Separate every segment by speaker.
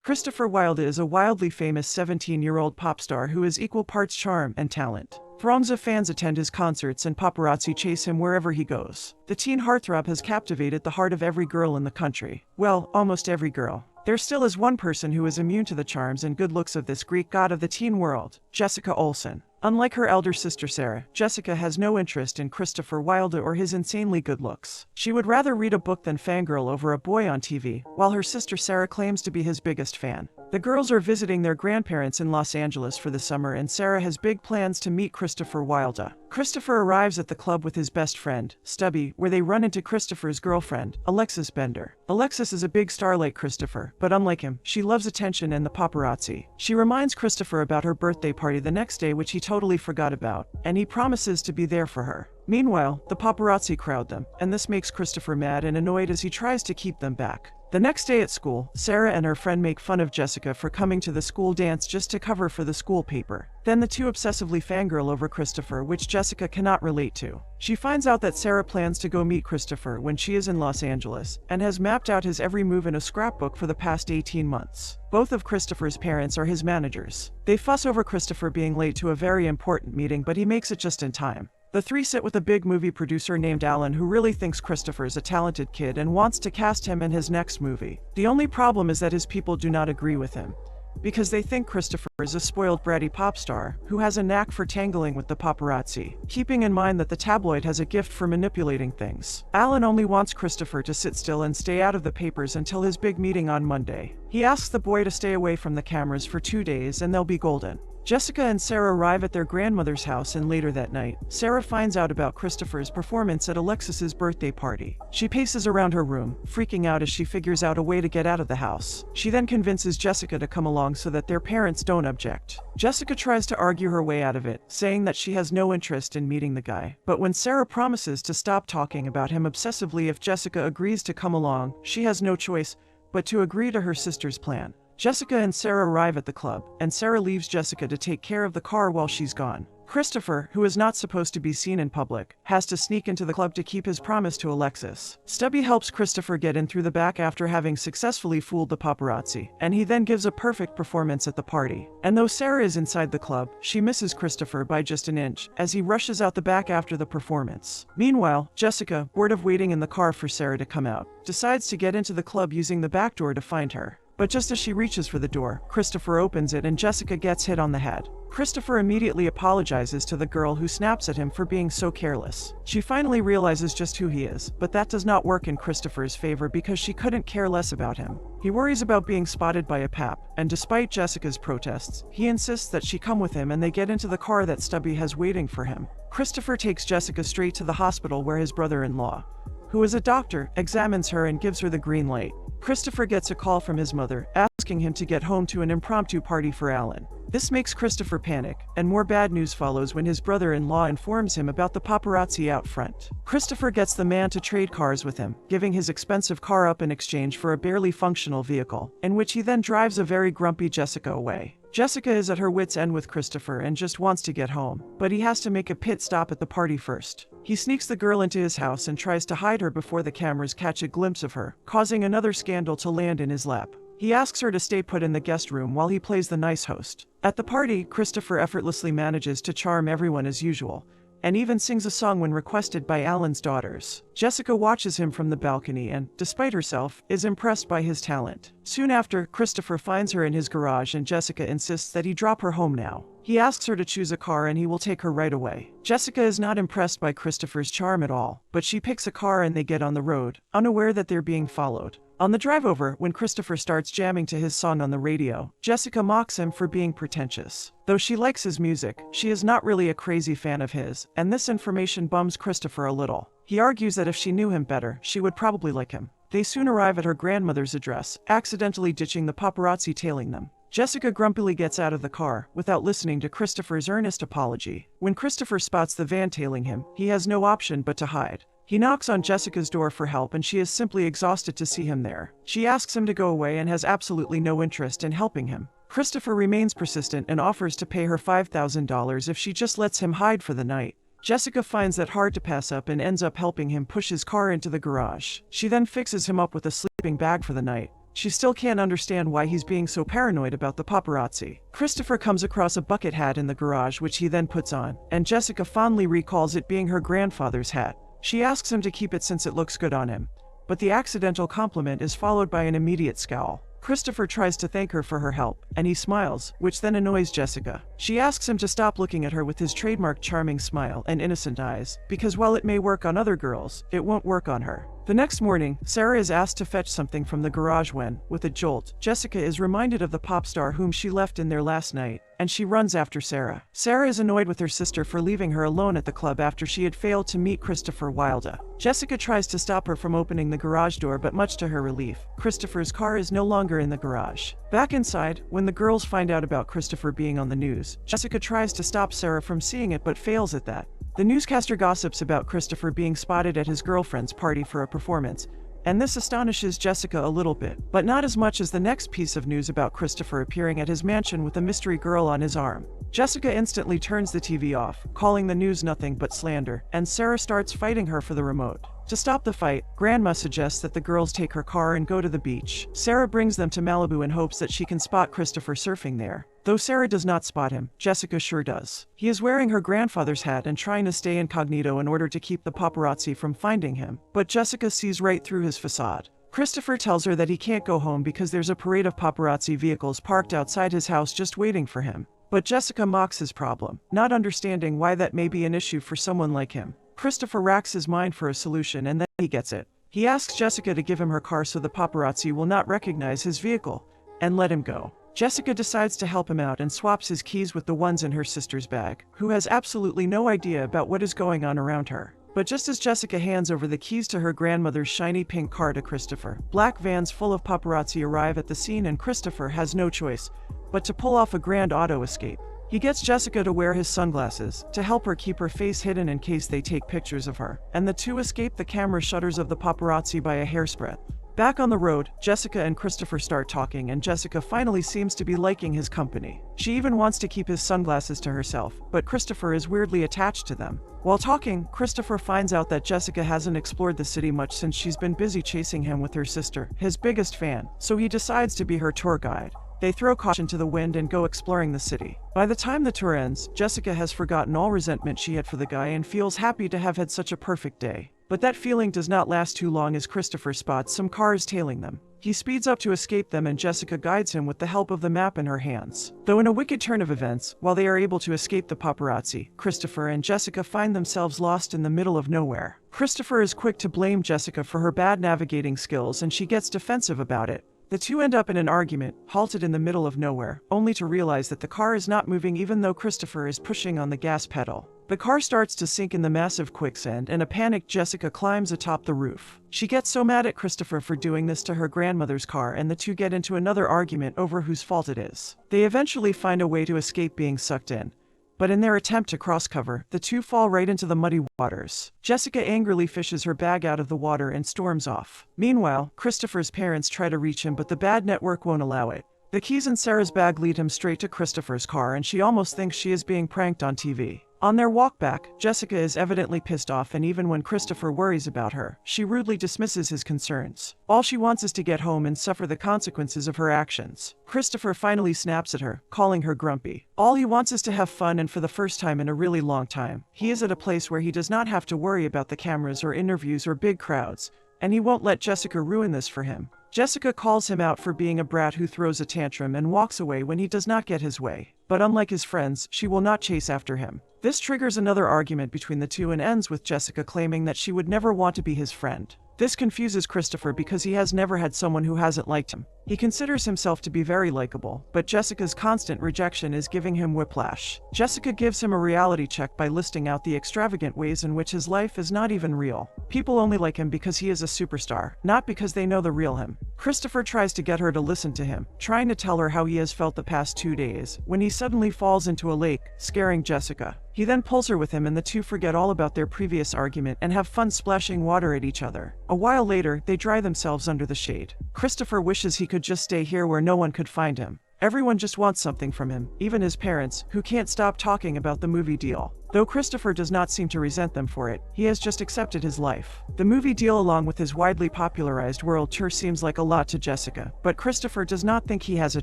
Speaker 1: Christopher Wilde is a wildly famous 17-year-old pop star who is equal parts charm and talent. Throngs of fans attend his concerts and paparazzi chase him wherever he goes. The teen heartthrob has captivated the heart of every girl in the country. Well, almost every girl. There still is one person who is immune to the charms and good looks of this Greek god of the teen world, Jessica Olson. Unlike her elder sister Sarah, Jessica has no interest in Christopher Wilde or his insanely good looks. She would rather read a book than fangirl over a boy on TV, while her sister Sarah claims to be his biggest fan. The girls are visiting their grandparents in Los Angeles for the summer, and Sarah has big plans to meet Christopher Wilde. Christopher arrives at the club with his best friend, Stubby, where they run into Christopher's girlfriend, Alexis Bender. Alexis is a big star like Christopher, but unlike him, she loves attention and the paparazzi. She reminds Christopher about her birthday party the next day, which he totally forgot about, and he promises to be there for her. Meanwhile, the paparazzi crowd them, and this makes Christopher mad and annoyed as he tries to keep them back. The next day at school, Sarah and her friend make fun of Jessica for coming to the school dance just to cover for the school paper. Then the two obsessively fangirl over Christopher, which Jessica cannot relate to. She finds out that Sarah plans to go meet Christopher when she is in Los Angeles, and has mapped out his every move in a scrapbook for the past 18 months. Both of Christopher's parents are his managers. They fuss over Christopher being late to a very important meeting, but he makes it just in time. The three sit with a big movie producer named Alan, who really thinks Christopher's a talented kid and wants to cast him in his next movie. The only problem is that his people do not agree with him, because they think Christopher is a spoiled bratty pop star who has a knack for tangling with the paparazzi, keeping in mind that the tabloid has a gift for manipulating things. Alan only wants Christopher to sit still and stay out of the papers until his big meeting on Monday. He asks the boy to stay away from the cameras for 2 days and they'll be golden. Jessica and Sarah arrive at their grandmother's house, and later that night, Sarah finds out about Christopher's performance at Alexis's birthday party. She paces around her room, freaking out as she figures out a way to get out of the house. She then convinces Jessica to come along so that their parents don't object. Jessica tries to argue her way out of it, saying that she has no interest in meeting the guy. But when Sarah promises to stop talking about him obsessively if Jessica agrees to come along, she has no choice but to agree to her sister's plan. Jessica and Sarah arrive at the club, and Sarah leaves Jessica to take care of the car while she's gone. Christopher, who is not supposed to be seen in public, has to sneak into the club to keep his promise to Alexis. Stubby helps Christopher get in through the back after having successfully fooled the paparazzi, and he then gives a perfect performance at the party. And though Sarah is inside the club, she misses Christopher by just an inch, as he rushes out the back after the performance. Meanwhile, Jessica, bored of waiting in the car for Sarah to come out, decides to get into the club using the back door to find her. But just as she reaches for the door, Christopher opens it and Jessica gets hit on the head. Christopher immediately apologizes to the girl, who snaps at him for being so careless. She finally realizes just who he is, but that does not work in Christopher's favor because she couldn't care less about him. He worries about being spotted by a pap, and despite Jessica's protests, he insists that she come with him, and they get into the car that Stubby has waiting for him. Christopher takes Jessica straight to the hospital where his brother-in-law, who is a doctor, examines her and gives her the green light. Christopher gets a call from his mother, asking him to get home to an impromptu party for Alan. This makes Christopher panic, and more bad news follows when his brother-in-law informs him about the paparazzi out front. Christopher gets the man to trade cars with him, giving his expensive car up in exchange for a barely functional vehicle, in which he then drives a very grumpy Jessica away. Jessica is at her wit's end with Christopher and just wants to get home, but he has to make a pit stop at the party first. He sneaks the girl into his house and tries to hide her before the cameras catch a glimpse of her, causing another scandal to land in his lap. He asks her to stay put in the guest room while he plays the nice host. At the party, Christopher effortlessly manages to charm everyone as usual, and even sings a song when requested by Alan's daughters. Jessica watches him from the balcony and, despite herself, is impressed by his talent. Soon after, Christopher finds her in his garage and Jessica insists that he drop her home now. He asks her to choose a car and he will take her right away. Jessica is not impressed by Christopher's charm at all, but she picks a car and they get on the road, unaware that they're being followed. On the drive over, when Christopher starts jamming to his song on the radio, Jessica mocks him for being pretentious. Though she likes his music, she is not really a crazy fan of his, and this information bums Christopher a little. He argues that if she knew him better, she would probably like him. They soon arrive at her grandmother's address, accidentally ditching the paparazzi tailing them. Jessica grumpily gets out of the car, without listening to Christopher's earnest apology. When Christopher spots the van tailing him, he has no option but to hide. He knocks on Jessica's door for help and she is simply exhausted to see him there. She asks him to go away and has absolutely no interest in helping him. Christopher remains persistent and offers to pay her $5,000 if she just lets him hide for the night. Jessica finds that hard to pass up and ends up helping him push his car into the garage. She then fixes him up with a sleeping bag for the night. she still can't understand why he's being so paranoid about the paparazzi. Christopher comes across a bucket hat in the garage which he then puts on, and Jessica fondly recalls it being her grandfather's hat. She asks him to keep it since it looks good on him, but the accidental compliment is followed by an immediate scowl. Christopher tries to thank her for her help, and he smiles, which then annoys Jessica. She asks him to stop looking at her with his trademark charming smile and innocent eyes, because while it may work on other girls, it won't work on her. The next morning, Sarah is asked to fetch something from the garage when, with a jolt, Jessica is reminded of the pop star whom she left in there last night, and she runs after Sarah. Sarah is annoyed with her sister for leaving her alone at the club after she had failed to meet Christopher Wilde. Jessica tries to stop her from opening the garage door, but much to her relief, Christopher's car is no longer in the garage. Back inside, when the girls find out about Christopher being on the news, Jessica tries to stop Sarah from seeing it but fails at that. The newscaster gossips about Christopher being spotted at his girlfriend's party for a performance, and this astonishes Jessica a little bit, but not as much as the next piece of news about Christopher appearing at his mansion with a mystery girl on his arm. Jessica instantly turns the TV off, calling the news nothing but slander, and Sarah starts fighting her for the remote. To stop the fight, Grandma suggests that the girls take her car and go to the beach. Sarah brings them to Malibu in hopes that she can spot Christopher surfing there. Though Sarah does not spot him, Jessica sure does. He is wearing her grandfather's hat and trying to stay incognito in order to keep the paparazzi from finding him, but Jessica sees right through his facade. Christopher tells her that he can't go home because there's a parade of paparazzi vehicles parked outside his house just waiting for him. But Jessica mocks his problem, not understanding why that may be an issue for someone like him. Christopher racks his mind for a solution and then he gets it. He asks Jessica to give him her car so the paparazzi will not recognize his vehicle, and let him go. Jessica decides to help him out and swaps his keys with the ones in her sister's bag, who has absolutely no idea about what is going on around her. But just as Jessica hands over the keys to her grandmother's shiny pink car to Christopher, black vans full of paparazzi arrive at the scene and Christopher has no choice but to pull off a grand auto escape. He gets Jessica to wear his sunglasses to help her keep her face hidden in case they take pictures of her, and the two escape the camera shutters of the paparazzi by a hair's breadth. Back on the road, Jessica and Christopher start talking and Jessica finally seems to be liking his company. She even wants to keep his sunglasses to herself, but Christopher is weirdly attached to them. While talking, Christopher finds out that Jessica hasn't explored the city much since she's been busy chasing him with her sister, his biggest fan, so he decides to be her tour guide. They throw caution to the wind and go exploring the city. By the time the tour ends, Jessica has forgotten all resentment she had for the guy and feels happy to have had such a perfect day. But that feeling does not last too long as Christopher spots some cars tailing them. He speeds up to escape them and Jessica guides him with the help of the map in her hands. Though in a wicked turn of events, while they are able to escape the paparazzi, Christopher and Jessica find themselves lost in the middle of nowhere. Christopher is quick to blame Jessica for her bad navigating skills and she gets defensive about it. The two end up in an argument, halted in the middle of nowhere, only to realize that the car is not moving even though Christopher is pushing on the gas pedal. The car starts to sink in the massive quicksand and a panicked Jessica climbs atop the roof. She gets so mad at Christopher for doing this to her grandmother's car and the two get into another argument over whose fault it is. They eventually find a way to escape being sucked in, but in their attempt to cross cover, the two fall right into the muddy waters. Jessica angrily fishes her bag out of the water and storms off. Meanwhile, Christopher's parents try to reach him but the bad network won't allow it. The keys in Sarah's bag lead him straight to Christopher's car and she almost thinks she is being pranked on TV. On their walk back, Jessica is evidently pissed off and even when Christopher worries about her, she rudely dismisses his concerns. All she wants is to get home and suffer the consequences of her actions. Christopher finally snaps at her, calling her grumpy. All he wants is to have fun and for the first time in a really long time, he is at a place where he does not have to worry about the cameras or interviews or big crowds, and he won't let Jessica ruin this for him. Jessica calls him out for being a brat who throws a tantrum and walks away when he does not get his way. But unlike his friends, she will not chase after him. This triggers another argument between the two and ends with Jessica claiming that she would never want to be his friend. This confuses Christopher because he has never had someone who hasn't liked him. He considers himself to be very likable, but Jessica's constant rejection is giving him whiplash. Jessica gives him a reality check by listing out the extravagant ways in which his life is not even real. People only like him because he is a superstar, not because they know the real him. Christopher tries to get her to listen to him, trying to tell her how he has felt the past 2 days, when he suddenly falls into a lake, scaring Jessica. He then pulls her with him and the two forget all about their previous argument and have fun splashing water at each other. A while later, they dry themselves under the shade. Christopher wishes he could just stay here where no one could find him. Everyone just wants something from him, even his parents, who can't stop talking about the movie deal. Though Christopher does not seem to resent them for it, he has just accepted his life. The movie deal along with his widely popularized world tour seems like a lot to Jessica, but Christopher does not think he has a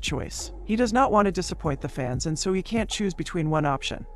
Speaker 1: choice. He does not want to disappoint the fans, and so he can't choose between one option.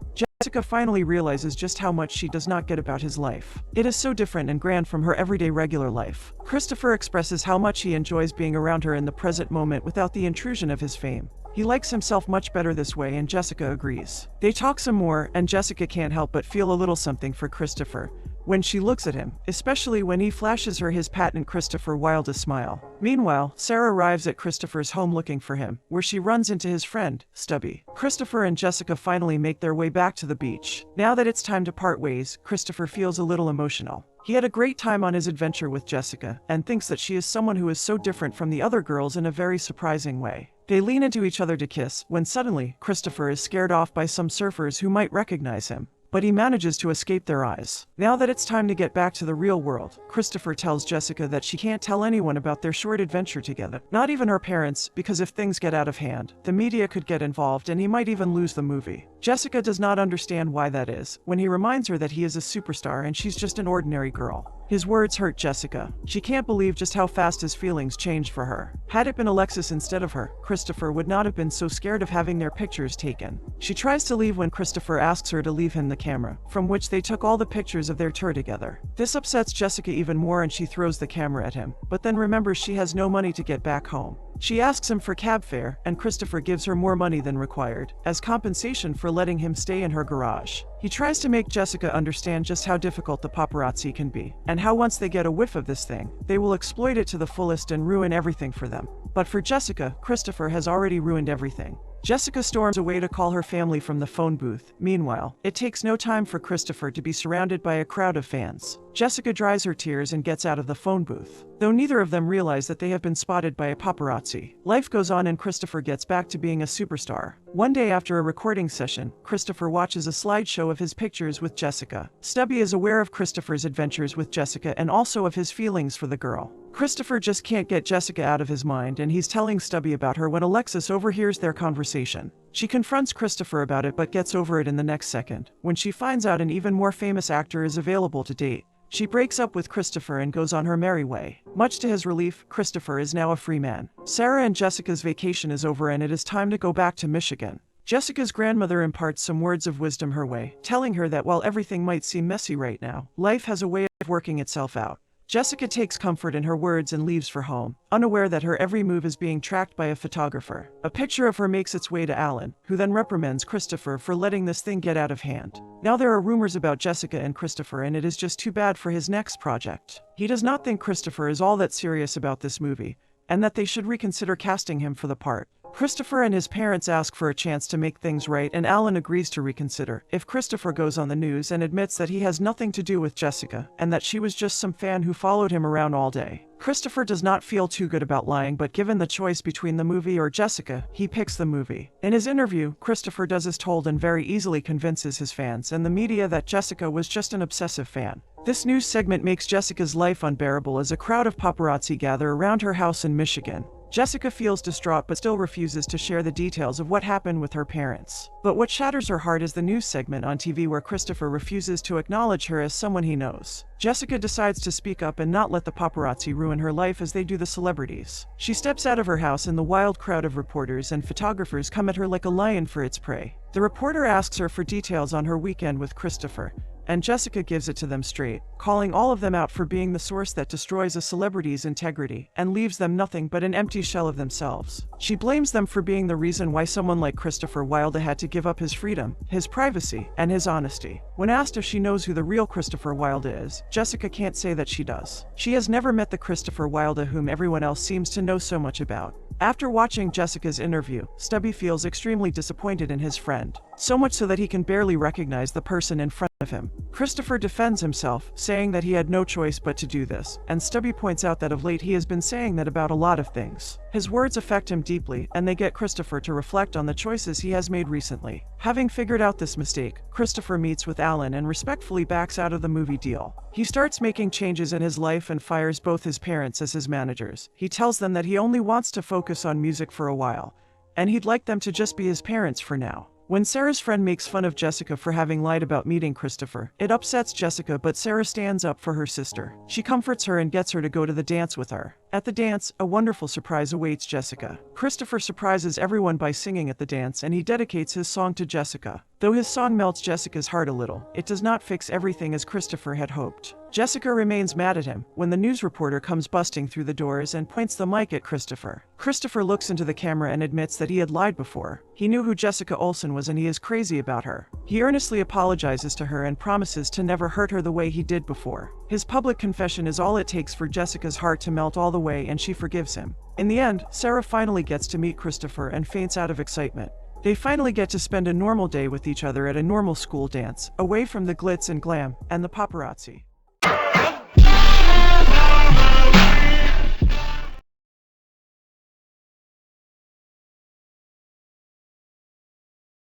Speaker 1: Jessica finally realizes just how much she does not get about his life. It is so different and grand from her everyday regular life. Christopher expresses how much he enjoys being around her in the present moment without the intrusion of his fame. He likes himself much better this way, and Jessica agrees. They talk some more, and Jessica can't help but feel a little something for Christopher when she looks at him, especially when he flashes her his patent Christopher Wilde smile. Meanwhile, Sarah arrives at Christopher's home looking for him, where she runs into his friend, Stubby. Christopher and Jessica finally make their way back to the beach. Now that it's time to part ways, Christopher feels a little emotional. He had a great time on his adventure with Jessica, and thinks that she is someone who is so different from the other girls in a very surprising way. They lean into each other to kiss, when suddenly, Christopher is scared off by some surfers who might recognize him, but he manages to escape their eyes. Now that it's time to get back to the real world, Christopher tells Jessica that she can't tell anyone about their short adventure together, not even her parents, because if things get out of hand, the media could get involved and he might even lose the movie. Jessica does not understand why that is, when he reminds her that he is a superstar and she's just an ordinary girl. His words hurt Jessica. She can't believe just how fast his feelings changed for her. Had it been Alexis instead of her, Christopher would not have been so scared of having their pictures taken. She tries to leave when Christopher asks her to leave him the camera, from which they took all the pictures of their tour together. This upsets Jessica even more, and she throws the camera at him, but then remembers she has no money to get back home. She asks him for cab fare, and Christopher gives her more money than required, as compensation for letting him stay in her garage. He tries to make Jessica understand just how difficult the paparazzi can be, and how once they get a whiff of this thing, they will exploit it to the fullest and ruin everything for them. But for Jessica, Christopher has already ruined everything. Jessica storms away to call her family from the phone booth. Meanwhile, it takes no time for Christopher to be surrounded by a crowd of fans. Jessica dries her tears and gets out of the phone booth, though neither of them realize that they have been spotted by a paparazzi. Life goes on and Christopher gets back to being a superstar. One day after a recording session, Christopher watches a slideshow of his pictures with Jessica. Stubby is aware of Christopher's adventures with Jessica and also of his feelings for the girl. Christopher just can't get Jessica out of his mind, and he's telling Stubby about her when Alexis overhears their conversation. She confronts Christopher about it but gets over it in the next second, when she finds out an even more famous actor is available to date. She breaks up with Christopher and goes on her merry way. Much to his relief, Christopher is now a free man. Sarah and Jessica's vacation is over and it is time to go back to Michigan. Jessica's grandmother imparts some words of wisdom her way, telling her that while everything might seem messy right now, life has a way of working itself out. Jessica takes comfort in her words and leaves for home, unaware that her every move is being tracked by a photographer. A picture of her makes its way to Alan, who then reprimands Christopher for letting this thing get out of hand. Now there are rumors about Jessica and Christopher, and it is just too bad for his next project. He does not think Christopher is all that serious about this movie, and that they should reconsider casting him for the part. Christopher and his parents ask for a chance to make things right, and Alan agrees to reconsider if Christopher goes on the news and admits that he has nothing to do with Jessica, and that she was just some fan who followed him around all day. Christopher does not feel too good about lying, but given the choice between the movie or Jessica, he picks the movie. In his interview, Christopher does as told and very easily convinces his fans and the media that Jessica was just an obsessive fan. This news segment makes Jessica's life unbearable as a crowd of paparazzi gather around her house in Michigan. Jessica feels distraught but still refuses to share the details of what happened with her parents. But what shatters her heart is the news segment on TV where Christopher refuses to acknowledge her as someone he knows. Jessica decides to speak up and not let the paparazzi ruin her life as they do the celebrities. She steps out of her house and the wild crowd of reporters and photographers come at her like a lion for its prey. The reporter asks her for details on her weekend with Christopher, and Jessica gives it to them straight, calling all of them out for being the source that destroys a celebrity's integrity and leaves them nothing but an empty shell of themselves. She blames them for being the reason why someone like Christopher Wilde had to give up his freedom, his privacy, and his honesty. When asked if she knows who the real Christopher Wilde is, Jessica can't say that she does. She has never met the Christopher Wilde whom everyone else seems to know so much about. After watching Jessica's interview, Stubby feels extremely disappointed in his friend, so much so that he can barely recognize the person in front of him. Christopher defends himself, saying that he had no choice but to do this, and Stubby points out that of late he has been saying that about a lot of things. His words affect him deeply, and they get Christopher to reflect on the choices he has made recently. Having figured out this mistake, Christopher meets with Alan and respectfully backs out of the movie deal. He starts making changes in his life and fires both his parents as his managers. He tells them that he only wants to focus on music for a while, and he'd like them to just be his parents for now. When Sarah's friend makes fun of Jessica for having lied about meeting Christopher, it upsets Jessica, but Sarah stands up for her sister. She comforts her and gets her to go to the dance with her. At the dance, a wonderful surprise awaits Jessica. Christopher surprises everyone by singing at the dance, and he dedicates his song to Jessica. Though his song melts Jessica's heart a little, it does not fix everything as Christopher had hoped. Jessica remains mad at him when the news reporter comes busting through the doors and points the mic at Christopher. Christopher looks into the camera and admits that he had lied before. He knew who Jessica Olson was and he is crazy about her. He earnestly apologizes to her and promises to never hurt her the way he did before. His public confession is all it takes for Jessica's heart to melt all the way, and she forgives him. In the end, Sarah finally gets to meet Christopher and faints out of excitement. They finally get to spend a normal day with each other at a normal school dance, away from the glitz and glam and the paparazzi.